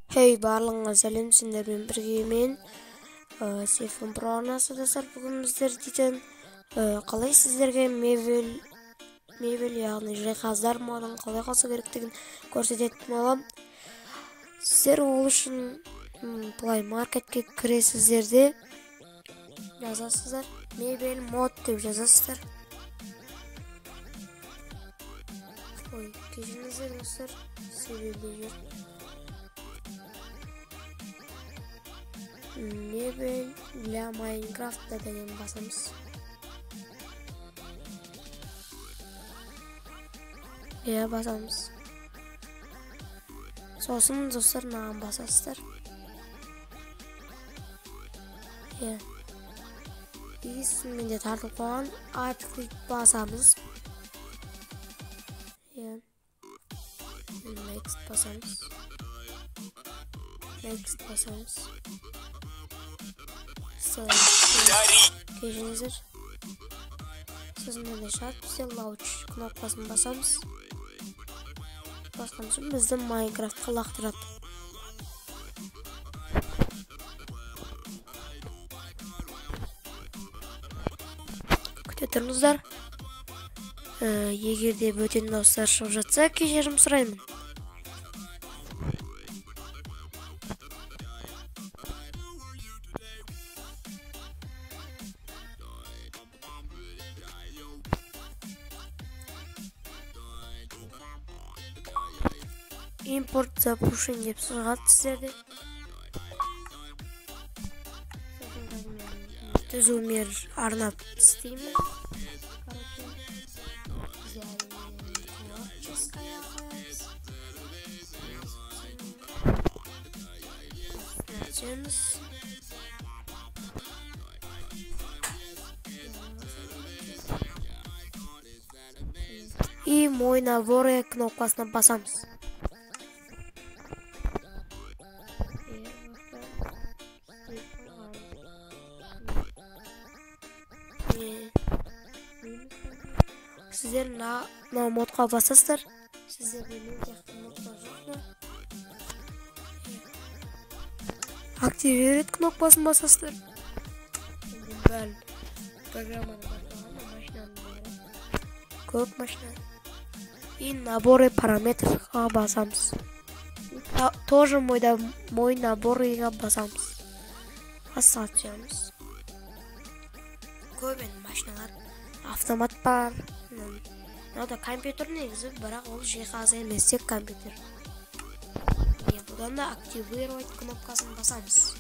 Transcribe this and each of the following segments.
Hey барлығыңа сәлем, сендермен бірге мен Сейфун Про арнасы достар. Бүгін біздер дейтін қалай сіздерге мебель яғни жиһаздар модын қалай қалса керектігін көрсететін боламын. Сіздер ол үшін Play Marketке кіресіздер де жазасыздар, мебель мод деп жазасыздар. Ой, кешіріңіздер достар, себебі жүр. Мебель для Майнкрафта деген басамыз. Басамыз. Сосын достар маған басасыздар. Менде тартып қойған артықлық басамыз. Next басамыз. Кешіріңіздер. Сосын енді шарт бізде launch кнопкасын басамыз. Басқан соң бізді Майнкрафтқа лақтырады. Күте тұрыңыздар. Егер де бөтен дауыстар шығып жатса, кешірім сұраймын. Импорт запушен деп шығады сіздерде. Түзумер арнап істеймін. И мой набор кнопкасына басамыз. Сіздер на модқа басасыздар. Сіздерде мен сияқты модқа жоқ па? Активировать кнопкасын басасыздар. Бәл программаны басқанда машинаның бәрі. Көп машина. И наборы параметрға басамыз. Тоже мой наборыға басамыз. Басатжамыз. Көп машиналар. Автомат бар. Мынада компьютер негізі, бірақ ол жиһаз емес, тек компьютер. Бұдан да активировать кнопкасын басамыз.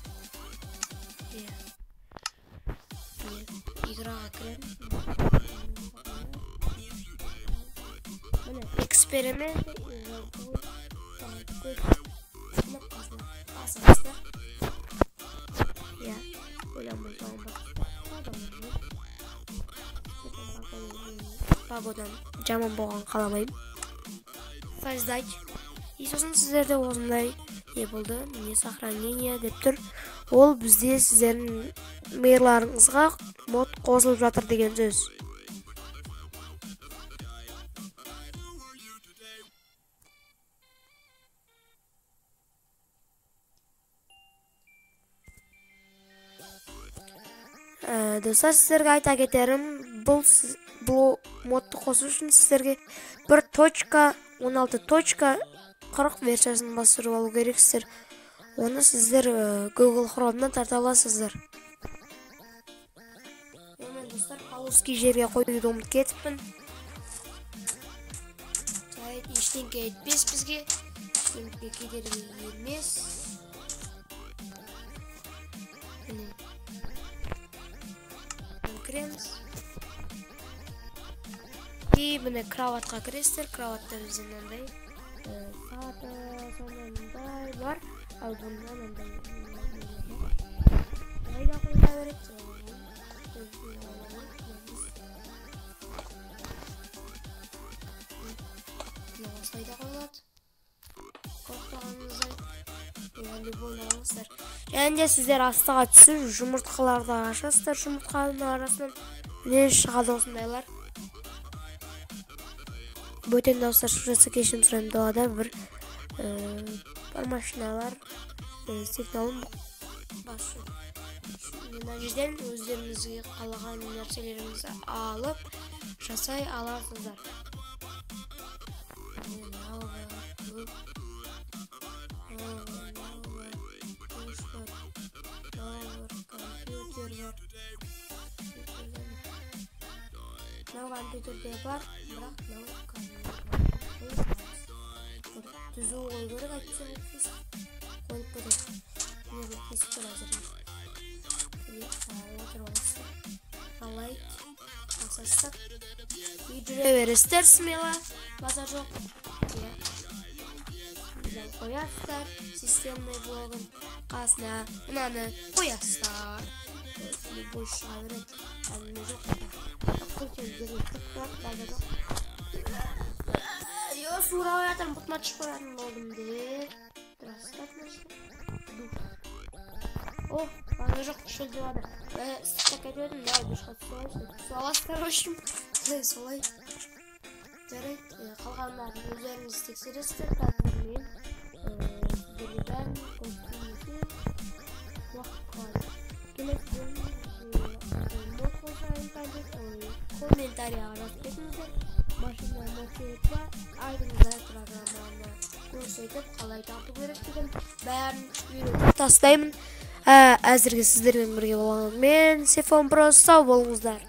Играға кіреміз. Эксперимент кнопкасын басамыздар. Ойланбай погодан жаман болған қаламайым. Создать. И сосын сіздерде осындай не болды, не сохранение деп тұр. Ол бізде сіздердің мейларыңызға мод қосылып жатыр деген сөз. Достар, сіздерге айта кетерім, бұл модты қосу үшін сіздерге 1.16.40 версиясын бастырып алу керексіздер. Оны сіздер Google Chrome'дан тарта аласыздар. Мен достар, паузский жерге қойдуды ұмытып кетіппін. Ештеңке етпес бізге, ештеңке кедергі емес. Кіреміз. И бұны кроватқа кіресіздер. Кроватта бізде мынандай саты сондай бар. Ал бұнда мынандай қайда қойыла береді. Осылайда қойылады. Қорықтағаныңыздай любой алыңыздар. Және де сіздер астыға түсіп жұмыртқаларды ашасыздар. Жұмыртқаның арасынан не шығады осындайлар. Бөтен дауыстар шығып жатса кешірім сұраймын. Далада бір машиналар сигналын басу. Мына жерден өздеріңізге қалаған нәрселеріңізді алып жасай аласыздар. Компьютерде бар, бірақ түзу ой керек айтсам қойып қойдым. Мен кесіп әзірге. Қалай басастық. Жүре бересіздер смело. Базар жоқ. Қоясыздар системный блогын қасына мынаны қоясыздар. Любой шыға береді. Әміне жоқ. Сурау жатырмын, бұтыма шығып қоятын болдым деп. О, базар жоқ, шөлде бады. Сықтап кетіп едім, дұшқа суаласыздар, өшім. Солай. Жарайды, қалғандарын өздеріңіз тексересіздер. Қазір мен бірден көзімізде уақыт қалды. Келесі комментарияға жазып кетіңіздер. Машина мәртебет бар, айдыңыздар программаны көрсетіп, қалай тарту керек деген бәрін үйретіп тастаймын. Әзірге сіздермен бірге болғаныммен Сефон Про, сау болыңыздар.